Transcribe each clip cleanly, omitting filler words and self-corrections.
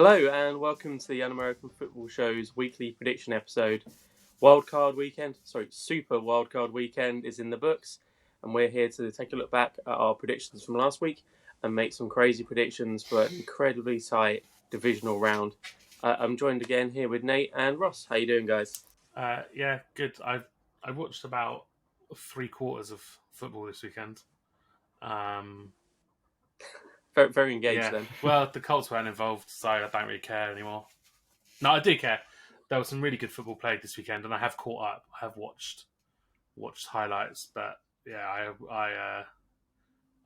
Hello and welcome to the Un-American Football Show's weekly prediction episode. Super Wildcard Weekend is in the books, and we're here to take a look back at our predictions from last week and make some crazy predictions for an incredibly tight divisional round. I'm joined again here with Nate and Ross. How you doing, guys? Yeah, good. I watched about 3/4 of football this weekend. Very engaged Yeah. then. Well, the Colts weren't involved, so I don't really care anymore. No, I do care. There was some really good football played this weekend, and I have caught up. I have watched highlights, but yeah, I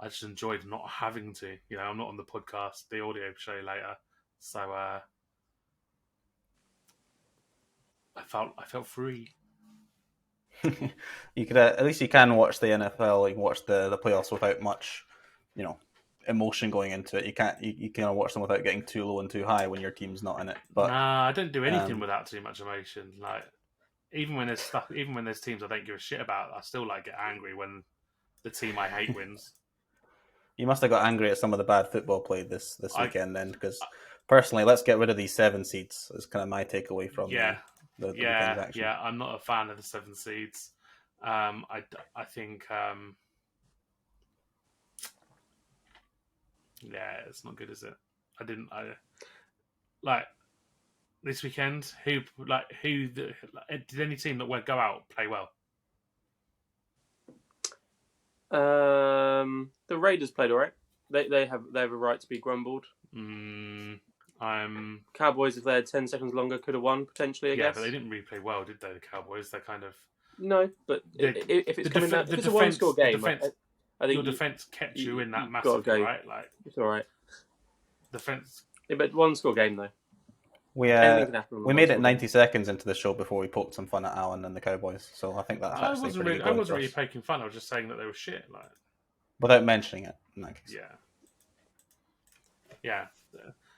just enjoyed not having to. I'm not on the podcast, the audio show later, so I felt free. You could at least you can watch the NFL. You can watch the playoffs without much, emotion going into it. You can watch them without getting too low and too high when your team's not in it. But Nah, I don't do anything without too much emotion. Like even when there's teams I don't give a shit about, I still get angry when the team I hate wins. You must have got angry at some of the bad football played this weekend then, because personally, let's get rid of these 7 seeds. Is kind of my takeaway from the weekend's action. Yeah, I'm not a fan of the 7 seeds. I think it's not good, is it? This weekend. Did any team that won't go out play well? The Raiders played all right. They have a right to be grumbled. Cowboys, if they had 10 seconds longer, could have won potentially. I guess. But they didn't really play well, did they? The Cowboys, they're kind of but if it's coming down, if it's a one-score game, I think your defense kept you in that massively, right? It's all right. Defense, but one-score game though. We made it 90 seconds into the show before we poked some fun at Allen and the Cowboys. So I think that's I wasn't really poking fun. I was just saying that they were shit, without mentioning it. In that case. Yeah.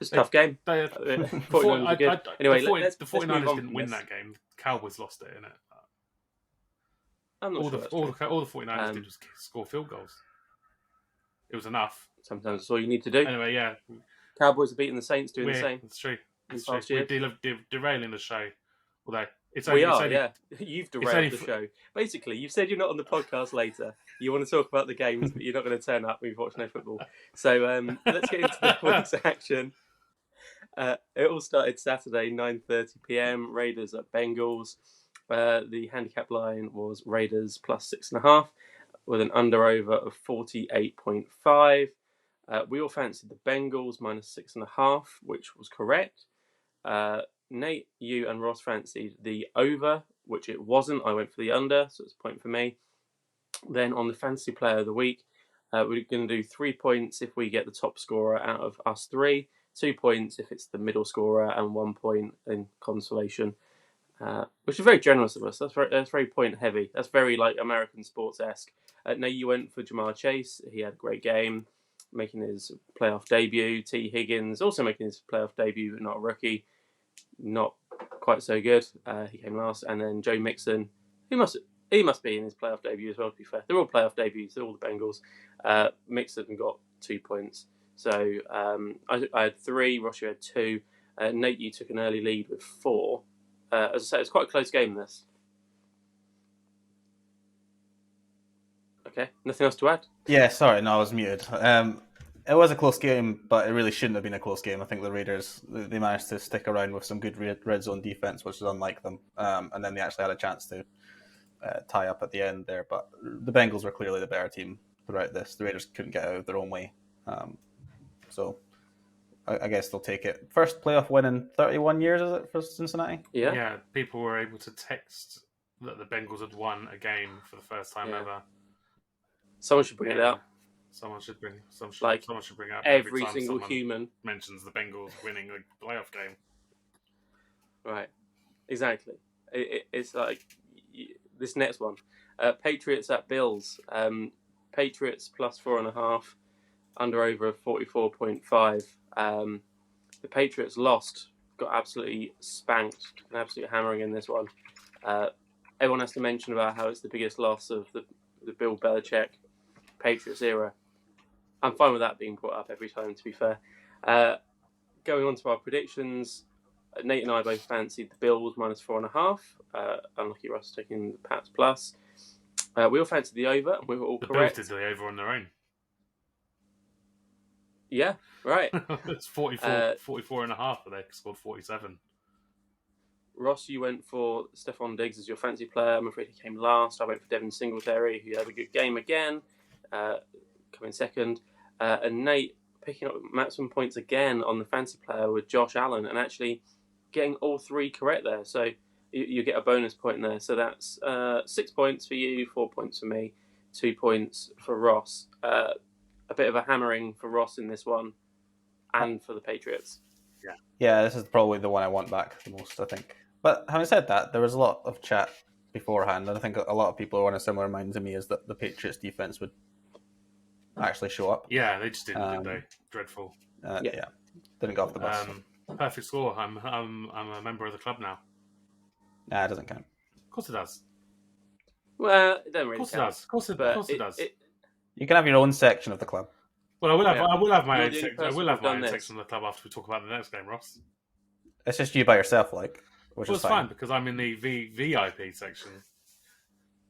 It's a tough game. Anyway, the 49ers didn't win that game. The Cowboys lost it, innit? I'm not sure. All the 49ers did was score field goals. It was enough. Sometimes that's all you need to do. Anyway, yeah. Cowboys are beating the Saints doing the same. That's true. We're derailing the show. Although You've derailed the show. Basically, you've said you're not on the podcast later. You want to talk about the games, but you're not going to turn up when you've watched no football. So let's get into the week's action. It all started Saturday, 9:30 p.m. Raiders at Bengals. The handicap line was Raiders plus 6.5 with an under-over of 48.5. We all fancied the Bengals minus 6.5, which was correct. Nate, you and Ross fancied the over, which it wasn't. I went for the under, so it's a point for me. Then on the fantasy player of the week, we're going to do 3 points if we get the top scorer out of us 3, 2 points if it's the middle scorer, and 1 point in consolation, which is very generous of us. That's very point heavy. That's very American sports-esque. Nate, you went for Jamar Chase. He had a great game, making his playoff debut. T. Higgins also making his playoff debut, but not a rookie. Not quite so good. He came last. And then Joe Mixon, he must be in his playoff debut as well, to be fair. They're all playoff debuts. They're all the Bengals. Mixon got 2 points. So I had 3. Ross, you had 2. Nate, you took an early lead with 4. As I say, it's quite a close game, this. Okay, nothing else to add? Yeah, sorry, no, I was muted. It was a close game, but it really shouldn't have been a close game. I think the Raiders, they managed to stick around with some good red zone defense, which is unlike them. And then they actually had a chance to tie up at the end there. But the Bengals were clearly the better team throughout this. The Raiders couldn't get out of their own way. So I guess they'll take it. First playoff win in 31 years, is it, for Cincinnati? Yeah, people were able to text that the Bengals had won a game for the first time ever. Someone should bring it out. Someone should bring out every single human mentions the Bengals winning a playoff game. Right, exactly. It's like this next one, Patriots at Bills. Patriots plus 4.5, under over of 44.5. The Patriots lost, got absolutely spanked, an absolute hammering in this one. Everyone has to mention about how it's the biggest loss of the Bill Belichick Patriots era. I'm fine with that being brought up every time, to be fair. going on to our predictions, Nate and I both fancied the Bills -4.5. Unlucky Russ taking the Pats plus. We all fancied the over, and we were all correct. The Bills did the over on their own. Yeah, right. It's 44.5, but they scored 47. Ross, you went for Stephon Diggs as your fancy player. I'm afraid he came last. I went for Devin Singletary, who had a good game again, coming second. And Nate picking up maximum points again on the fancy player with Josh Allen, and actually getting all 3 correct there. So you get a bonus point there. So that's 6 points for you, 4 points for me, 2 points for Ross. A bit of a hammering for Ross in this one, and for the Patriots. Yeah, this is probably the one I want back the most, I think. But having said that, there was a lot of chat beforehand, and I think a lot of people are on a similar mind to me, is that the Patriots defense would actually show up. Yeah, they just didn't, did they? Dreadful. Yeah, didn't go off the bus. Perfect score. I'm a member of the club now. Nah, it doesn't count. Of course it does. Well, it doesn't really Of course count. it does. Of course it does. You can have your own section of the club. Well, I will have my own section. I will have my own section of the club after we talk about the next game, Ross. It's just you by yourself, which Well, is it's fine because I'm in the VIP section.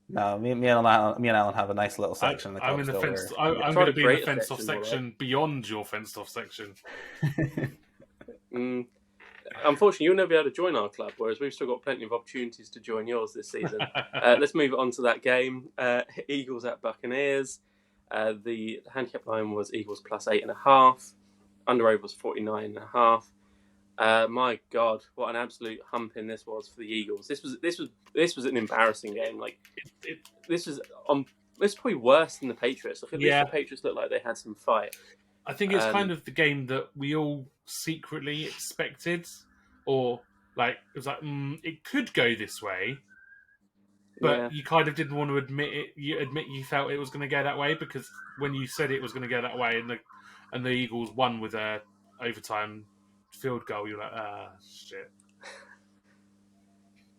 No, me and Alan have a nice little section. I'm in the fenced. I'm going to be in the fenced off section beyond your fenced off section. Unfortunately, you'll never be able to join our club, whereas we've still got plenty of opportunities to join yours this season. Let's move on to that game. Eagles at Buccaneers. The handicap line was Eagles +8.5. Under over was 49.5. My God, what an absolute humping this was for the Eagles. This was an embarrassing game. Like this was probably worse than the Patriots. Like, at least the Patriots looked like they had some fight. I think it's kind of the game that we all secretly expected, or like it was like it could go this way, but you kind of didn't want to admit it. You felt it was going to go that way because when you said it was going to go that way, and the Eagles won with a overtime field goal, you're like, shit.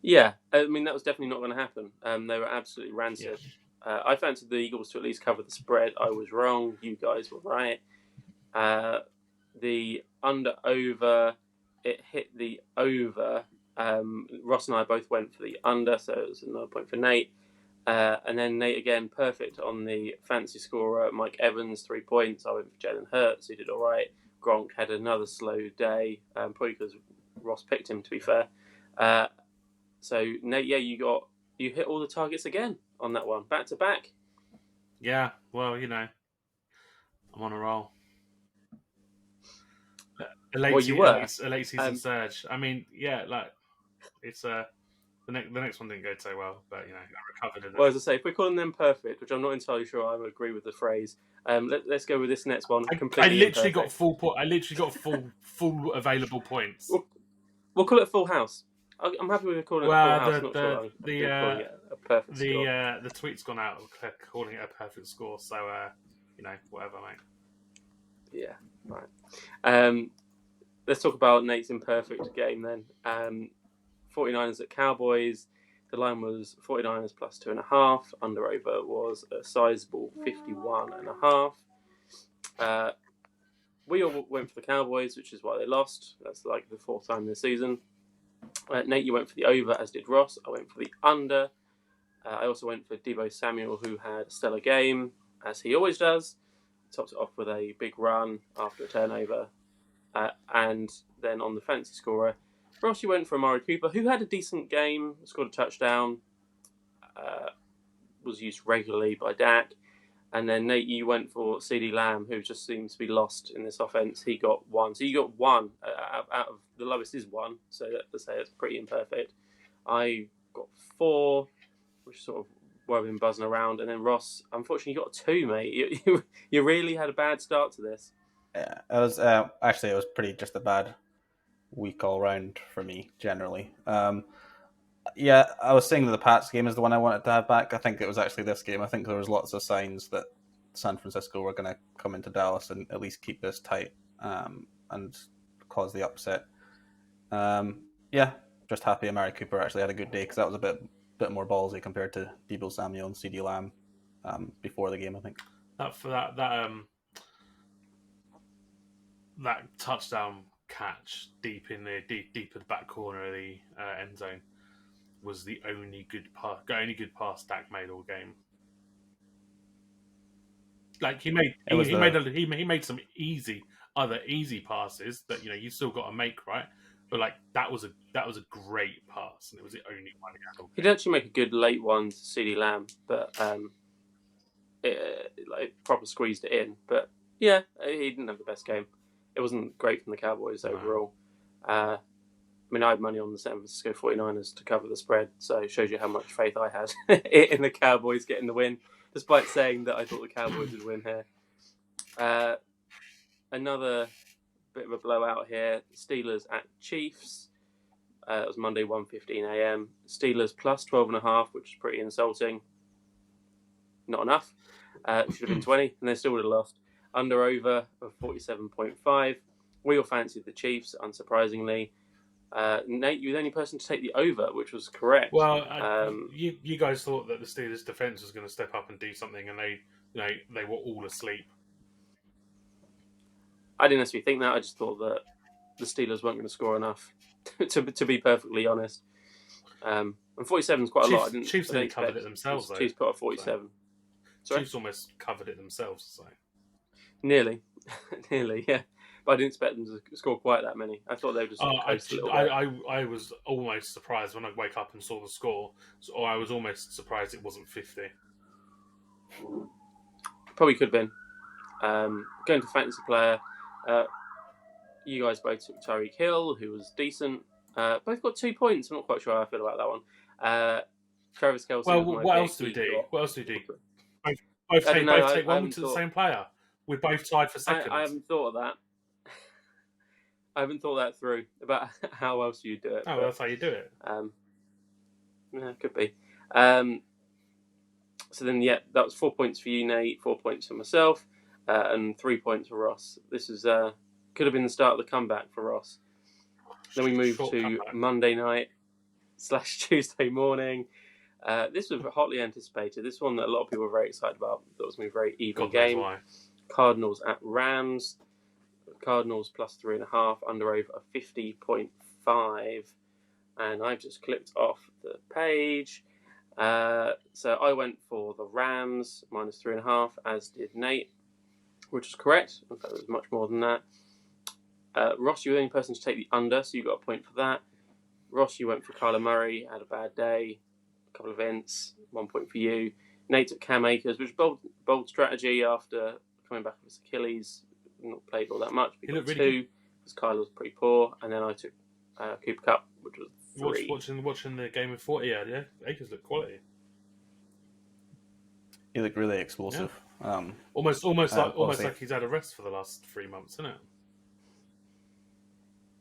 Yeah, I mean that was definitely not going to happen. They were absolutely rancid. Yeah. I fancied the Eagles to at least cover the spread. I was wrong. You guys were right. The under/over, it hit the over. Ross and I both went for the under, so it was another point for Nate. And then Nate again, perfect on the fancy scorer. Mike Evans, 3 points. I went for Jalen Hurts, who did all right. Gronk had another slow day, probably because Ross picked him, to be fair. So Nate, you hit all the targets again on that one, back to back. Yeah, well, I'm on a roll. A late season surge. I mean, it's the next one didn't go so well, but I recovered it. Well, as I say, if we're calling them perfect, which I'm not entirely sure I would agree with the phrase, let's go with this next one. I literally got full full available points. We'll call it a full house. I'm happy with calling it a full house. Calling it a perfect score. The tweet's gone out calling it a perfect score. So whatever, mate. Yeah, right. Let's talk about Nate's imperfect game then. 49ers at Cowboys. The line was 49ers +2.5. Under over was a sizable 51.5. We all went for the Cowboys, which is why they lost. That's like the 4th time this season. Nate, you went for the over, as did Ross. I went for the under. I also went for Deebo Samuel, who had a stellar game, as he always does. Tops it off with a big run after a turnover. And then on the fancy scorer, Ross, you went for Amari Cooper, who had a decent game, scored a touchdown, was used regularly by Dak. And then Nate, you went for CeeDee Lamb, who just seems to be lost in this offense. He got 1. So you got 1 out of the lowest is 1. So let's say it's pretty imperfect. I got 4, which is sort of where I've been buzzing around. And then Ross, unfortunately, you got 2, mate. You really had a bad start to this. Yeah, it was actually it was pretty just a bad week all round for me generally. Yeah, I was saying that the Pats game is the one I wanted to have back. I think it was actually this game. I think there was lots of signs that San Francisco were going to come into Dallas and at least keep this tight and cause the upset. Yeah, just happy Amari Cooper actually had a good day because that was a bit more ballsy compared to Deebo Samuel and CeeDee Lamb before the game, I think. That touchdown catch deep at the back corner of the end zone was the only good pass Dak made all game. Like he made some other easy passes that you still got to make, right? But like that was a great pass, and it was the only one he had all game. He'd actually make a good late one to CeeDee Lamb, but it proper squeezed it in. But yeah, he didn't have the best game. It wasn't great from the Cowboys overall. I had money on the San Francisco 49ers to cover the spread, so it shows you how much faith I had in the Cowboys getting the win, despite saying that I thought the Cowboys would win here. Another bit of a blowout here. Steelers at Chiefs. It was Monday, 1:15 a.m. Steelers plus 12.5, which is pretty insulting. Not enough. It should have been 20, and they still would have lost. Under over of 47.5. We all fancied the Chiefs, unsurprisingly. Nate, you were the only person to take the over, which was correct. Well, you guys thought that the Steelers' defense was going to step up and do something, and they were all asleep. I didn't necessarily think that. I just thought that the Steelers weren't going to score enough, to be perfectly honest. And 47 is quite a lot. Chiefs didn't covered it themselves, though. Chiefs put up 47. So. Chiefs almost covered it themselves, so. Nearly, yeah. But I didn't expect them to score quite that many. I thought they would just coast a little bit. I was almost surprised when I woke up and saw the score. Or I was almost surprised it wasn't 50. Probably could have been. Going to fantasy player, you guys both took Tyreek Hill, who was decent. Both got 2 points. I'm not quite sure how I feel about that one. Travis Kelce. Well, what else do we do? Both take one to the same player. We're both tied for second. I haven't thought of that. I haven't thought that through about how else you do it. Oh, that's how you do it. Yeah, could be. So then, yeah, that was 4 points for you, Nate. 4 points for myself, and 3 points for Ross. This is could have been the start of the comeback for Ross. Then we moved to Monday night / Tuesday morning. This was hotly anticipated. This one that a lot of people were very excited about. That was going to be a very even game. Cardinals at Rams. Cardinals plus 3.5, under over a 50.5. And I've just clicked off the page. So I went for the Rams minus 3.5, as did Nate, which is correct. In fact, it was much more than that. Ross, you were the only person to take the under, so you got a point for that. Ross, you went for Kyler Murray, had a bad day, a couple of events, 1 point for you. Nate took Cam Akers, which is bold strategy after coming back with his Achilles. Not played all that much. He got really 2 because Kyler was pretty poor, and then I took Cooper Kupp, which was 3. Watching the game of 40, yeah. Akers looked quality. He looked really explosive. Yeah. Almost like he's had a rest for the last 3 months, isn't it?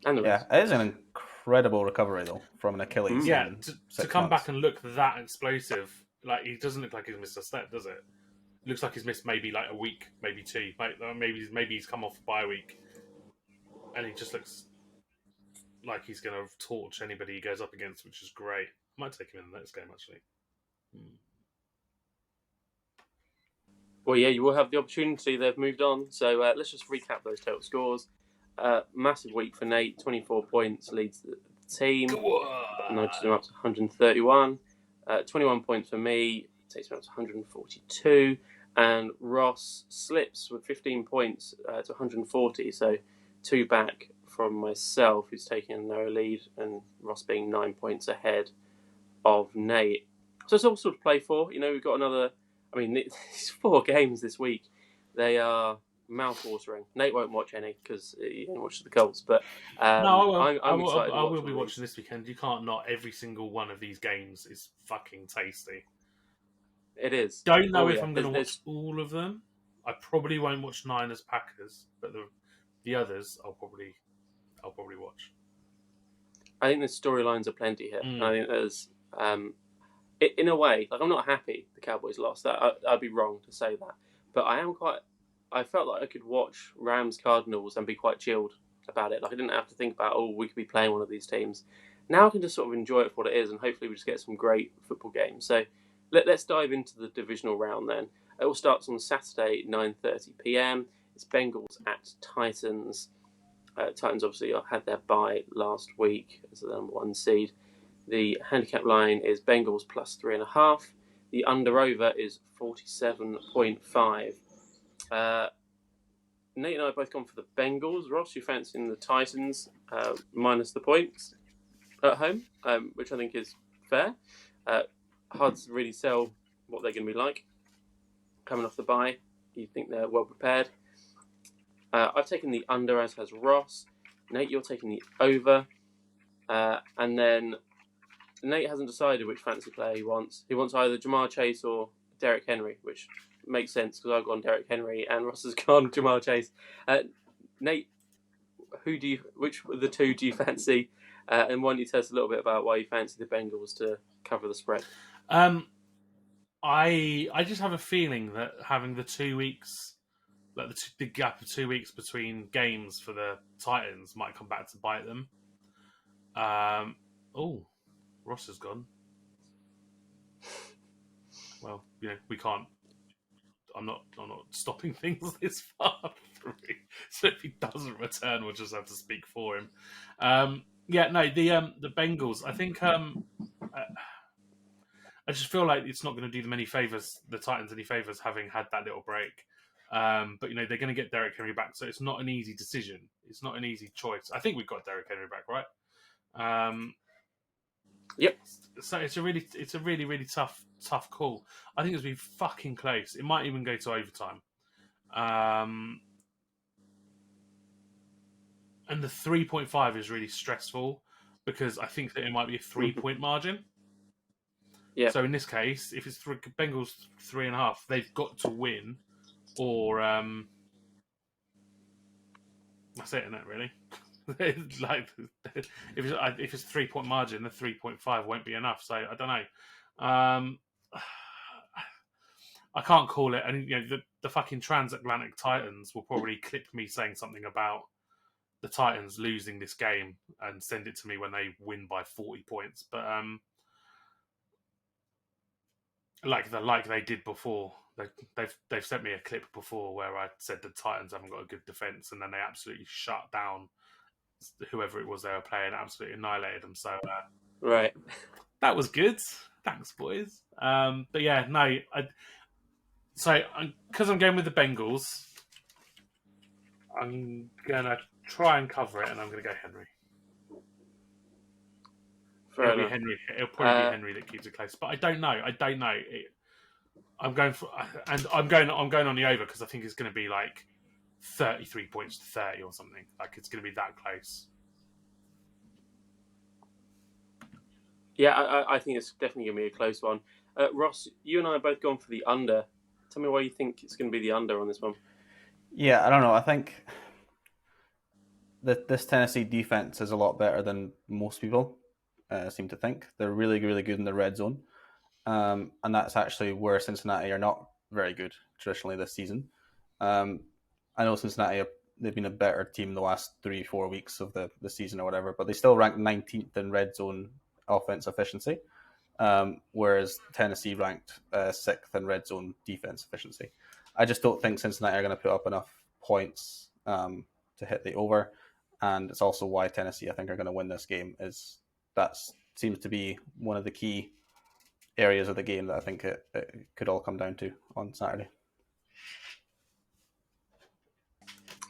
And the rest. Yeah, it is an incredible recovery though from an Achilles. Yeah, to come back and look that explosive, like he doesn't look like he's missed a step, does it? Looks like he's missed maybe like a week, maybe 2. Maybe he's come off a bye week, and he just looks like he's going to torch anybody he goes up against, which is great. I might take him in the next game actually. Well, yeah, you will have the opportunity. They've moved on, so let's just recap those total scores. Massive week for Nate. 24 points leads the team. Nudges him up to 131. 21 points for me. Takes me up to 142. And Ross slips with 15 points to 140. So 2 back from myself, who's taking a narrow lead, and Ross being 9 points ahead of Nate. So it's all sort of play for. We've got another. I mean, these 4 games this week, they are mouth-watering. Nate won't watch any because he only watches the Colts. But no, I'm excited. I will be watching this weekend. You can't not. Every single one of these games is fucking tasty. It is. Don't know if I'm going to watch all of them. I probably won't watch Niners Packers, but the others I'll probably watch. I think the storylines are plenty here. And I think there's in a way, like I'm not happy the Cowboys lost. I'd be wrong to say that, but I felt like I could watch Rams Cardinals and be quite chilled about it. Like I didn't have to think about we could be playing one of these teams. Now I can just sort of enjoy it for what it is, and hopefully we just get some great football games. So let's dive into the divisional round then. It all starts on Saturday, 9:30 p.m. It's Bengals at Titans. Titans obviously had their bye last week as the number 1 seed. The handicap line is Bengals plus 3.5. The under-over is 47.5. Nate and I have both gone for the Bengals. Ross, you fancying the Titans minus the points at home, which I think is fair. Hard to really sell what they're going to be like coming off the bye. You think they're well prepared. I've taken the under, as has Ross. Nate, you're taking the over. And then Nate hasn't decided which fantasy player he wants. He wants either Jamar Chase or Derrick Henry, which makes sense because I've gone Derrick Henry and Ross has gone Jamar Chase. Nate, which of the two do you fancy? And why don't you tell us a little bit about why you fancy the Bengals to cover the spread? I just have a feeling that having the 2 weeks, like the gap of 2 weeks between games for the Titans might come back to bite them. Ross has gone. Well, we can't. I'm not stopping things this far through. So if he doesn't return, we'll just have to speak for him. The Bengals. I think I just feel like it's not going to do them any favors, the Titans any favors, having had that little break. But they're going to get Derrick Henry back, so it's not an easy decision. It's not an easy choice. I think we've got Derrick Henry back, right? Yep. So it's a really, really tough call. I think it's been fucking close. It might even go to overtime. And the 3.5 is really stressful because I think that it might be a 3-point margin. Yeah. So in this case, if it's Bengals 3.5, they've got to win, or that's it, isn't it? Really? Like if it's a 3-point margin, the 3.5 won't be enough. So I don't know. I can't call it. And the fucking transatlantic Titans will probably clip me saying something about the Titans losing this game and send it to me when they win by 40 points. But like they did before, they've sent me a clip before where I said the Titans haven't got a good defense, and then they absolutely shut down whoever it was they were playing, absolutely annihilated them. So right, that was good. Thanks, boys. But yeah, no. Because I'm going with the Bengals, I'm gonna try and cover it, and I'm gonna go Henry. It'll be Henry. It'll probably be Henry that keeps it close, but I don't know. I'm going on the over because I think it's going to be like 33 points to 30 or something. Like it's going to be that close. Yeah, I think it's definitely going to be a close one. Ross, you and I have both gone for the under. Tell me why you think it's going to be the under on this one. Yeah, I don't know. I think this Tennessee defense is a lot better than most people seem to think. They're really, really good in the red zone. And that's actually where Cincinnati are not very good traditionally this season. I know Cincinnati, they've been a better team the last 3-4 weeks of the season or whatever, but they still rank 19th in red zone offense efficiency, whereas Tennessee ranked 6th in red zone defense efficiency. I just don't think Cincinnati are going to put up enough points to hit the over, and it's also why Tennessee, I think, are going to win this game. That seems to be one of the key areas of the game that I think it could all come down to on Saturday.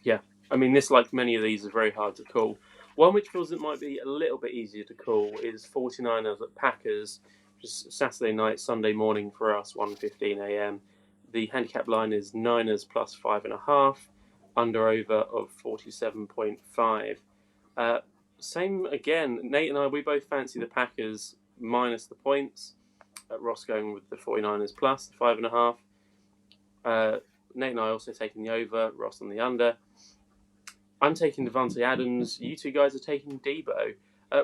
Yeah, I mean, this, like many of these, is very hard to call. One which feels it might be a little bit easier to call is 49ers at Packers, just Saturday night, Sunday morning for us, 1:15 a.m. The handicap line is Niners plus 5.5, under over of 47.5. Same again, Nate and I, we both fancy the Packers minus the points. Ross going with the 49ers plus the 5.5. Nate and I also taking the over, Ross on the under. I'm taking Devontae Adams. You two guys are taking Debo.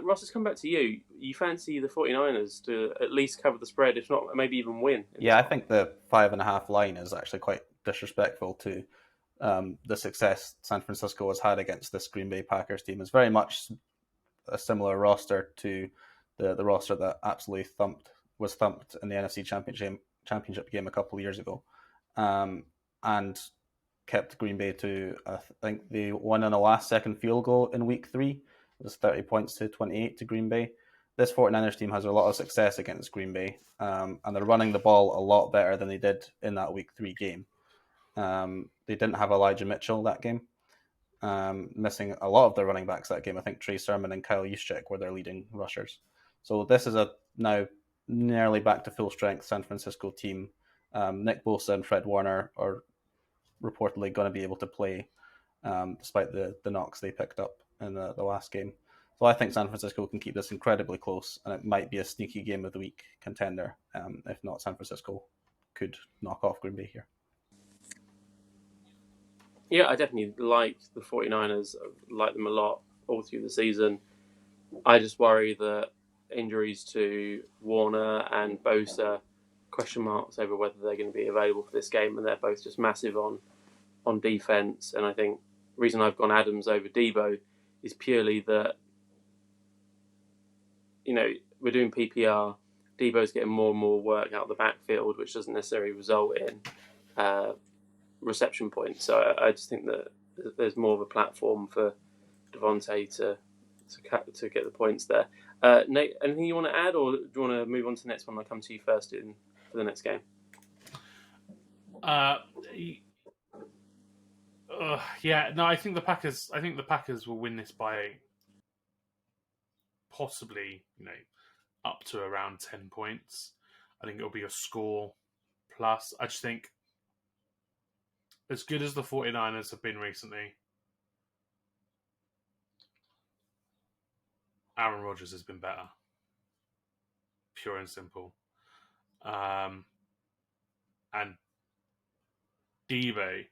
Ross, let's come back to you. You fancy the 49ers to at least cover the spread, if not maybe even win? Yeah, I think the 5.5 line is actually quite disrespectful to the success San Francisco has had against this Green Bay Packers team. It's very much a similar roster to the roster that absolutely was thumped in the NFC Championship game a couple of years ago. And kept Green Bay to, I think they won on a last-second field goal in Week 3. It was 30 points to 28 to Green Bay. This 49ers team has a lot of success against Green Bay, and they're running the ball a lot better than they did in that Week 3 game. They didn't have Elijah Mitchell that game, missing a lot of their running backs that game. I think Trey Sermon and Kyle Juszczyk were their leading rushers. So this is a now nearly back to full strength San Francisco team. Nick Bosa and Fred Warner are reportedly going to be able to play, despite the knocks they picked up in the last game. So I think San Francisco can keep this incredibly close, and it might be a sneaky game of the week contender. If not, San Francisco could knock off Green Bay here. Yeah, I definitely like the 49ers. I like them a lot all through the season. I just worry that injuries to Warner and Bosa, question marks over whether they're going to be available for this game, and they're both just massive on defense. And I think the reason I've gone Adams over Debo is purely that, we're doing PPR. Debo's getting more and more work out of the backfield, which doesn't necessarily result in reception points. So I just think that there's more of a platform for Devontae to get the points there. Nate, anything you want to add, or do you want to move on to the next one? I'll come to you first for the next game. I think the Packers will win this by possibly, up to around 10 points. I think it'll be a score plus. I just think, as good as the 49ers have been recently, Aaron Rodgers has been better. Pure and simple. And Debo,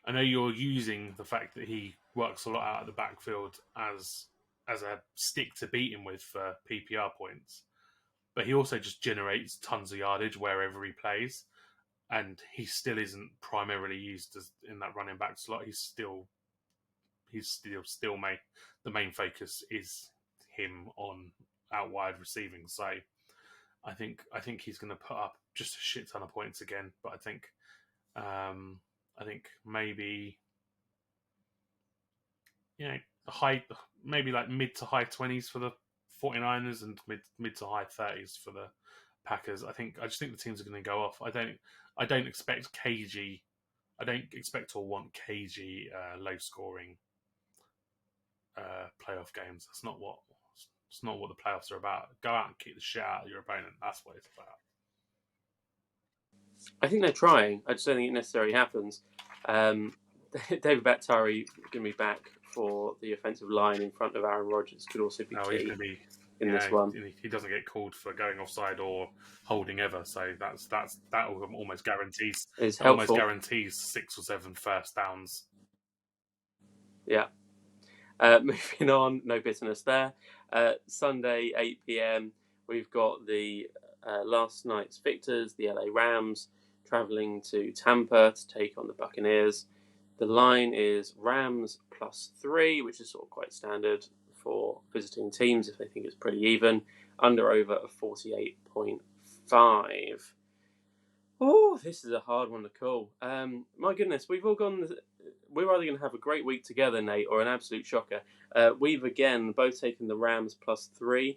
I know you're using the fact that he works a lot out of the backfield as a stick to beat him with for PPR points, but he also just generates tons of yardage wherever he plays, and he still isn't primarily used as in that running back slot. He's still the main focus is him on out wide receiving. So I think he's going to put up just a shit ton of points again, but I think maybe maybe like mid to high 20s for the 49ers and mid to high 30s for the Packers. I just think the teams are going to go off. I don't expect cagey. I don't expect or want cagey, low scoring playoff games. That's not what the playoffs are about. Go out and kick the shit out of your opponent. That's what it's about. I think they're trying. I just don't think it necessarily happens. David Bakhtiari going to be back for the offensive line in front of Aaron Rodgers. Could also be key in this one. He doesn't get called for going offside or holding ever, so that almost guarantees. It's helpful. Almost guarantees 6 or 7 first downs. Yeah. Moving on, no bitterness there. Sunday, 8 p.m. We've got the last night's victors, the LA Rams, travelling to Tampa to take on the Buccaneers. The line is Rams +3, which is sort of quite standard for visiting teams if they think it's pretty even. Under/over of 48.5. Oh, this is a hard one to call. My goodness, we've all gone. We're either going to have a great week together, Nate, or an absolute shocker. We've again both taken the Rams +3.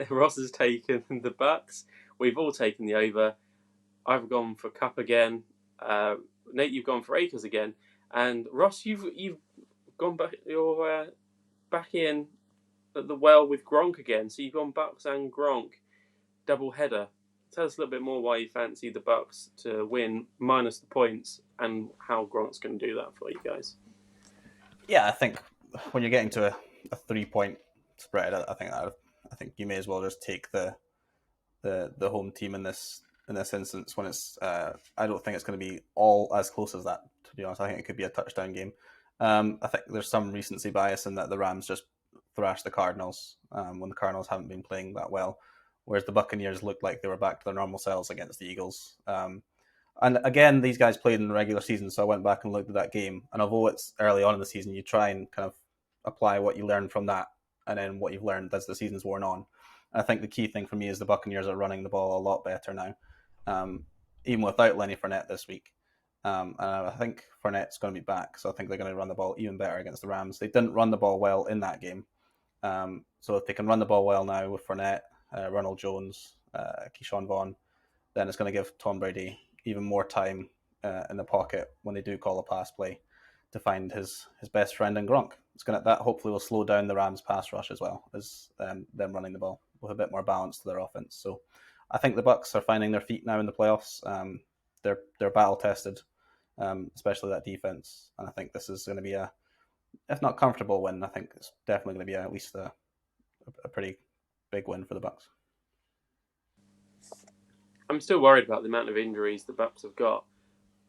Ross has taken the Bucks. We've all taken the over. I've gone for Cup again. Nate, you've gone for Akers again, and Ross, you've gone back. You're back in at the well with Gronk again. So you've gone Bucks and Gronk double header. Tell us a little bit more why you fancy the Bucks to win minus the points, and how Gronk's going to do that for you guys. Yeah, I think when you're getting to a 3-point spread, I think you may as well just take the home team in this instance when it's. I don't think it's going to be all as close as that. To be honest, I think it could be a touchdown game. I think there's some recency bias in that the Rams just thrashed the Cardinals when the Cardinals haven't been playing that well, whereas the Buccaneers looked like they were back to their normal selves against the Eagles. And again, these guys played in the regular season, so I went back and looked at that game. And although it's early on in the season, you try and kind of apply what you learned from that and then what you've learned as the season's worn on. And I think the key thing for me is the Buccaneers are running the ball a lot better now, even without Lenny Fournette this week. And I think Fournette's going to be back, so I think they're going to run the ball even better against the Rams. They didn't run the ball well in that game. So if they can run the ball well now with Fournette, Ronald Jones, Keyshawn Vaughn, then it's going to give Tom Brady even more time in the pocket when they do call a pass play to find his best friend in Gronk. That hopefully will slow down the Rams' pass rush as well as them running the ball with a bit more balance to their offense. So I think the Bucs are finding their feet now in the playoffs. They're battle tested, especially that defense, and I think this is going to be if not comfortable win, I think it's definitely going to be at least a pretty big win for the Bucs. I'm still worried about the amount of injuries the Bucs have got.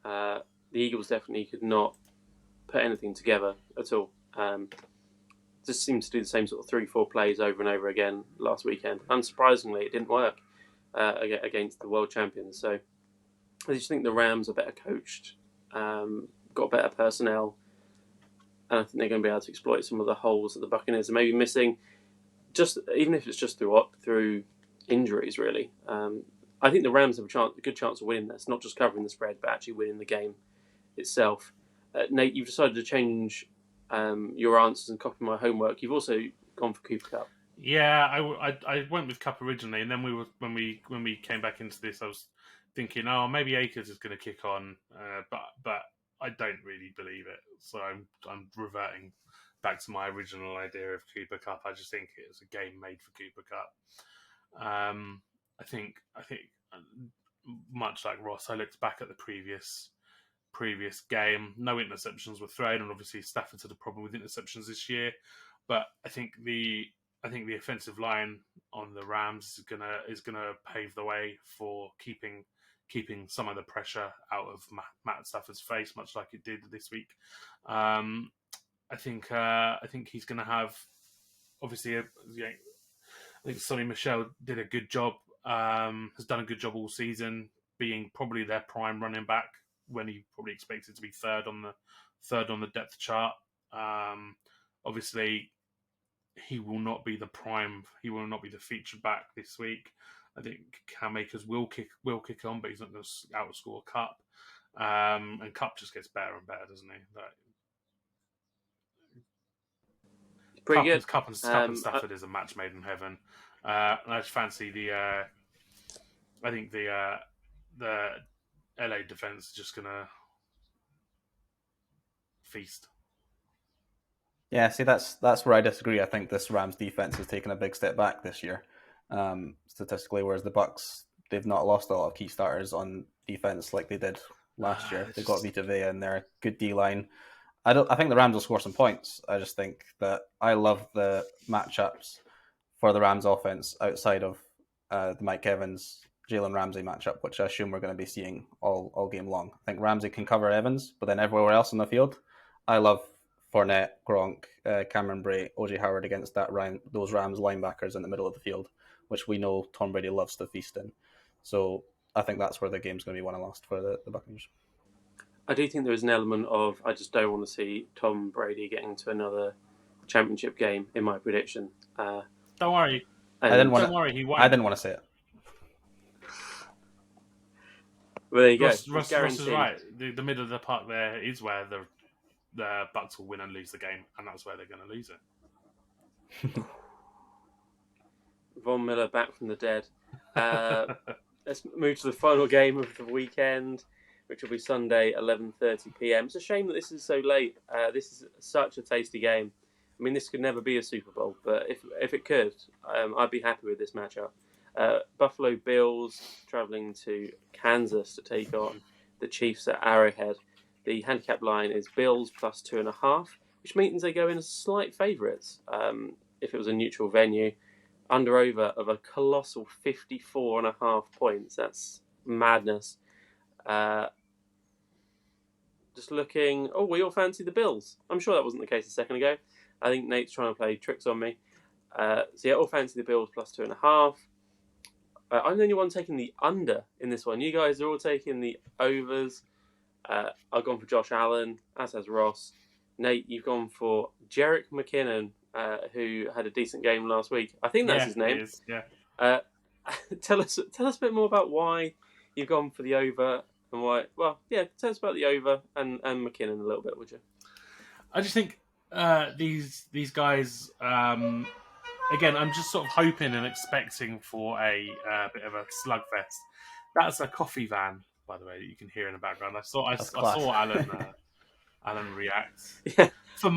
The Eagles definitely could not put anything together at all. Just seems to do the same sort of 3-4 plays over and over again last weekend. Unsurprisingly, it didn't work against the world champions. So I just think the Rams are better coached, got better personnel, and I think they're going to be able to exploit some of the holes that the Buccaneers are maybe missing, just even if it's just through injuries, really. I think the Rams have a good chance of winning this, not just covering the spread, but actually winning the game itself. Nate, you've decided to change your answers and copy my homework. You've also gone for Cooper Kupp. Yeah, I went with Kupp originally, and then when we came back into this, I was thinking, oh, maybe Akers is going to kick on, but I don't really believe it. So I'm reverting back to my original idea of Cooper Kupp. I just think it's a game made for Cooper Kupp. I think much like Ross, I looked back at the previous game. No interceptions were thrown, and obviously Stafford's had a problem with interceptions this year. But I think the offensive line on the Rams is gonna pave the way for keeping some of the pressure out of Matt Stafford's face, much like it did this week. I think he's going to have, obviously, I think Sonny Michel did a good job, has done a good job all season, being probably their prime running back when he probably expected to be third on the depth chart. Obviously, he will not be the prime. He will not be the featured back this week. I think Cam Akers will kick on, but he's not going to outscore Kupp. And Kupp just gets better and better, doesn't he? Pretty good. Kupp and Stafford is a match made in heaven. And I just fancy I think the LA defense is just going to feast. Yeah, see, that's where I disagree. I think this Rams defense has taken a big step back this year, statistically, whereas the Bucs, they've not lost a lot of key starters on defense like they did last year. They've got Vita Vea in there, good D-line. I think the Rams will score some points. I just think that I love the matchups for the Rams offense outside of the Mike Evans, Jalen Ramsey matchup, which I assume we're going to be seeing all game long. I think Ramsey can cover Evans, but then everywhere else on the field, I love Fournette, Gronk, Cameron Bray, O.J. Howard against those Rams linebackers in the middle of the field, which we know Tom Brady loves to feast in. So I think that's where the game's going to be won and lost for the Buccaneers. I do think there is an element of I just don't want to see Tom Brady getting to another championship game in my prediction. Don't worry. Don't worry, he won't. I didn't want to say it. Well, there you Ross is right. The middle of the park there is where the Bucs will win and lose the game, and that's where they're going to lose it. Von Miller back from the dead. Let's move to the final game of the weekend, which will be Sunday, 11:30 p.m. It's a shame that this is so late. This is such a tasty game. I mean, this could never be a Super Bowl, but if it could, I'd be happy with this matchup. Buffalo Bills traveling to Kansas to take on the Chiefs at Arrowhead. The handicap line is Bills plus 2.5, which means they go in as slight favourites if it was a neutral venue. Under-over of a colossal 54.5 points. That's madness. Just looking... Oh, we all fancy the Bills. I'm sure that wasn't the case a second ago. I think Nate's trying to play tricks on me. So yeah, all fancy the Bills plus 2.5. I'm the only one taking the under in this one. You guys are all taking the overs. I've gone for Josh Allen, as has Ross. Nate, you've gone for Jerick McKinnon, who had a decent game last week. I think that's his name. It is, yeah. Tell us a bit more about why you've gone for the over and why. Well, yeah, tell us about the over and McKinnon a little bit, would you? I just think these guys. Again, I'm just sort of hoping and expecting for a bit of a slugfest. That's a coffee van, by the way, that you can hear in the background. I saw Alan react. Yeah. For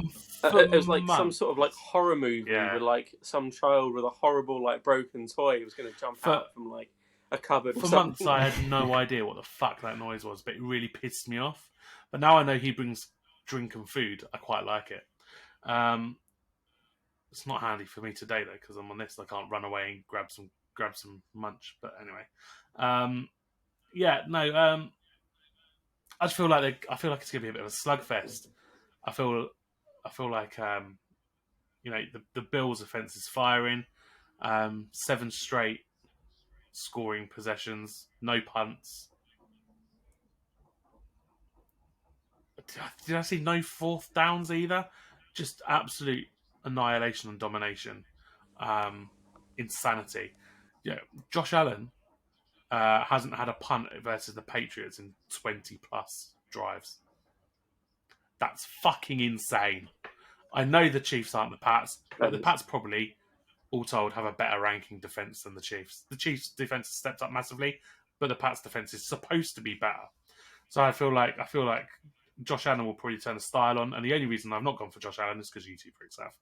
It was like some months. sort of like horror movie with like some child with a horrible like broken toy was going to jump out from like a cupboard. For months, I had no idea what the fuck that noise was, but it really pissed me off. But now I know he brings drink and food. I quite like it. It's not handy for me today though because I'm on this. I can't run away and grab some munch. But anyway, I just feel like it's gonna be a bit of a slugfest. I feel like the Bills' offense is firing. 7 straight scoring possessions, no punts. Did I see no 4th downs either? Just absolute annihilation and domination. Insanity. Yeah, Josh Allen hasn't had a punt versus the Patriots in 20 plus drives. That's fucking insane. I know the Chiefs aren't the Pats, but the Pats probably, all told, have a better ranking defense than the Chiefs. The Chiefs' defense has stepped up massively, but the Pats' defense is supposed to be better. So I feel like Josh Allen will probably turn the style on, and the only reason I've not gone for Josh Allen is because you two freaks have.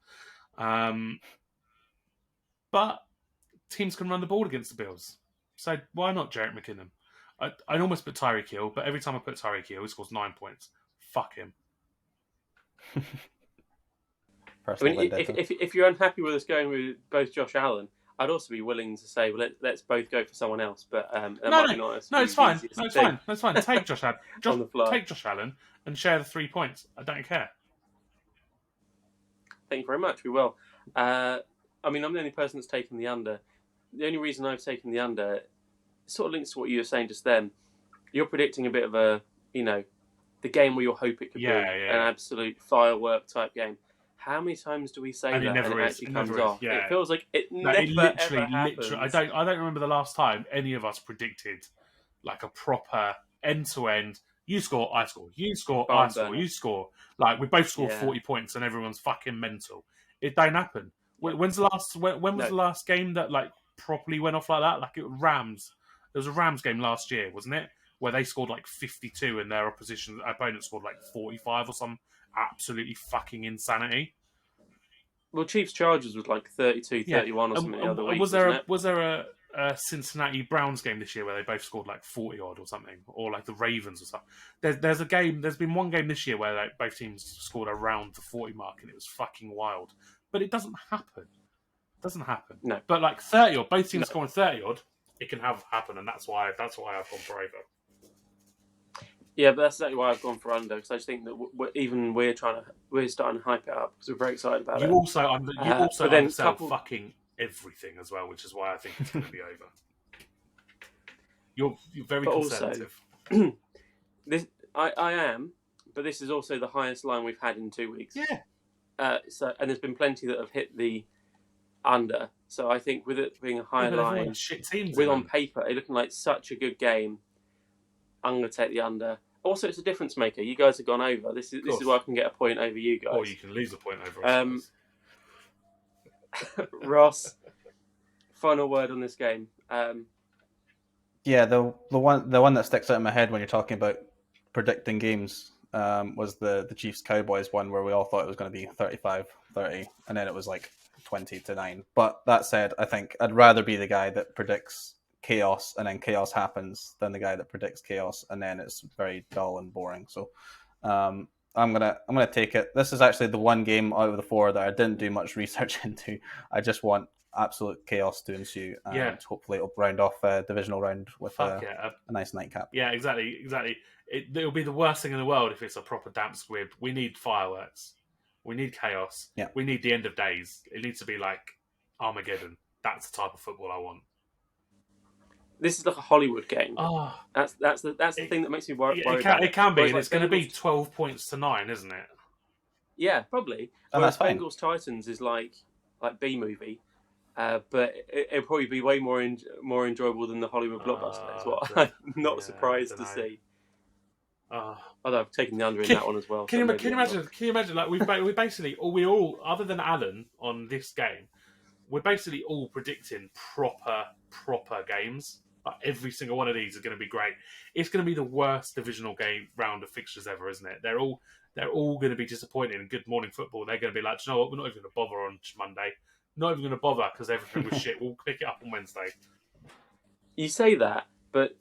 But teams can run the ball against the Bills, so why not Jerick McKinnon? I'd almost put Tyreek Hill, but every time I put Tyreek Hill, he scores 9 points. Fuck him. I mean, if you're unhappy with us going with both Josh Allen, I'd also be willing to say, well, let's both go for someone else. But no, it's fine. That's fine. Take Josh Allen. Take Josh Allen and share the 3 points. I don't care. Thank you very much. We will. I mean, I'm the only person that's taken the under. The only reason I've taken the under sort of links to what you were saying just then. You're predicting a bit of a, the game where you hope it could be an absolute firework type game. How many times do we say that and it actually comes off? Yeah. It feels like it never ever happens. I don't remember the last time any of us predicted like a proper end-to-end, you score, I score, you score, I score, you score. Like we both scored 40 points and everyone's fucking mental. It don't happen. When was the last game that like properly went off like that? Like it was Rams. There was a Rams game last year, wasn't it? Where they scored like 52 and their opponent scored like 45 or some absolutely fucking insanity. Well, Chiefs Chargers was like 32-31 or something the other week. Was there a Cincinnati Browns game this year where they both scored like 40 odd or something, or like the Ravens or something? There's a game. There's been one game this year where like both teams scored around the 40 mark, and it was fucking wild. But it doesn't happen. It doesn't happen. No. But like 30 odd, both teams scoring 30 odd, it can happen, and that's why I've gone for over. Yeah, but that's exactly why I've gone for under, because I just think that we're starting to hype it up because we're very excited about it. You also undersell fucking everything as well, which is why I think it's going to be over. You're very conservative. Also, I am, but this is also the highest line we've had in 2 weeks. Yeah. And there's been plenty that have hit the under. So I think with it being a higher line, on paper, it looking like such a good game, I'm going to take the under. Also, it's a difference maker. You guys have gone over. This is why I can get a point over you guys. Or you can lose a point over us. Ross, final word on this game. Yeah, the one that sticks out in my head when you're talking about predicting games was the Chiefs Cowboys one where we all thought it was going to be 35-30, and then it was like 20-9. But that said, I think I'd rather be the guy that predicts chaos and then chaos happens than the guy that predicts chaos and then it's very dull and boring. So I'm gonna take it. This is actually the one game out of the 4 that I didn't do much research into. I just want absolute chaos to ensue, and hopefully it'll round off a divisional round with a nice nightcap. Yeah, exactly. It'll be the worst thing in the world if it's a proper damp squib. We need fireworks. We need chaos. Yeah. We need the end of days. It needs to be like Armageddon. That's the type of football I want. This is like a Hollywood game. Oh, that's the thing that makes me worried. It can be, and it's going to be 12 points to 9, isn't it? Yeah, probably. Whereas Bengals Titans is like B movie, but it'll probably be way more enjoyable than the Hollywood blockbuster. Is what I'm not surprised to see. Although I've taken the under in that one as well. Can you imagine? Can you imagine? Like we basically, we all, other than Alan on this game, we're basically all predicting proper games. Like every single one of these is going to be great. It's going to be the worst divisional game round of fixtures ever, isn't it? They're all going to be disappointing in Good Morning Football. They're going to be like, you know what? We're not even going to bother on Monday. Not even going to bother because everything was shit. We'll pick it up on Wednesday. You say that, but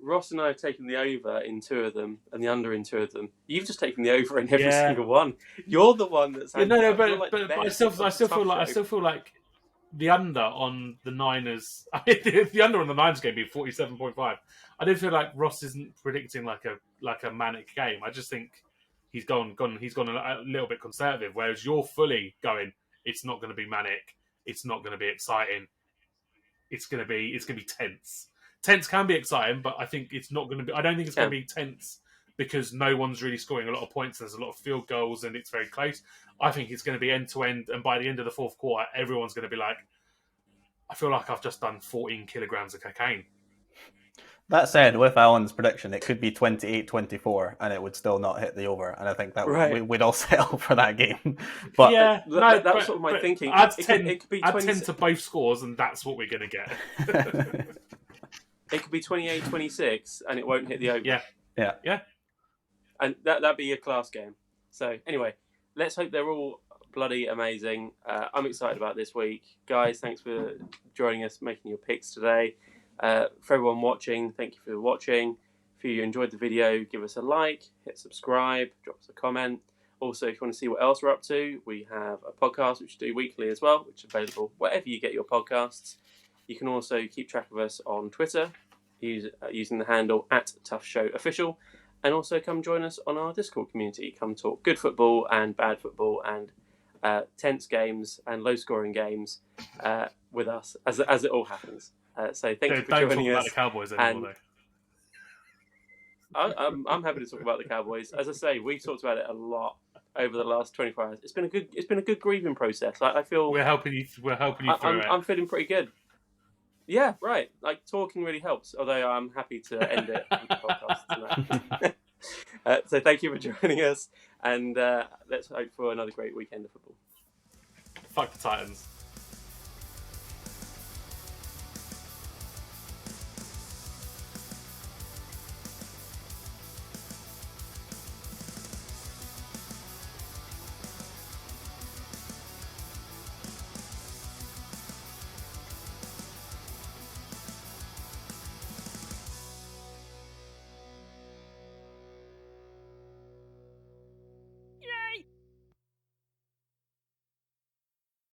Ross and I have taken the over in 2 of them and the under in 2 of them. You've just taken the over in every single one. You're the one that's but I still feel like the under on the Niners. I mean, the under on the Niners game being 47.5. I don't feel like Ross isn't predicting like a manic game. I just think he's gone a little bit conservative, whereas you're fully going. It's not going to be manic. It's not going to be exciting. It's going to be tense. Tense can be exciting, but I think it's not going to be. I don't think it's going to be tense because no one's really scoring a lot of points. There's a lot of field goals, and it's very close. I think it's going to be end to end, and by the end of the fourth quarter, everyone's going to be like, "I feel like I've just done 14 kilograms of cocaine." That said, with Alan's prediction, it could be 28-24, and it would still not hit the over. And I think that we'd all settle for that game. But yeah, that's sort of my thinking. It could be 10 to both scores, and that's what we're going to get. It could be 28-26, and it won't hit the over. Yeah. And that'd be a class game. So anyway, let's hope they're all bloody amazing. I'm excited about this week. Guys, thanks for joining us, making your picks today. For everyone watching, thank you for watching. If you enjoyed the video, give us a like, hit subscribe, drop us a comment. Also, if you want to see what else we're up to, we have a podcast which we do weekly as well, which is available wherever you get your podcasts. You can also keep track of us on Twitter using the handle @ToughShowOfficial, and also come join us on our Discord community. Come talk good football and bad football and tense games and low-scoring games with us as it all happens. So thank you for joining us. Don't talk about the Cowboys anymore, though. I'm happy to talk about the Cowboys. As I say, we've talked about it a lot over the last 24 hours. It's been a good grieving process. I feel we're helping you through it. I'm feeling pretty good. Yeah, right. Like talking really helps. Although I'm happy to end it with the podcast tonight. So thank you for joining us, and let's hope for another great weekend of football. Fuck the Titans.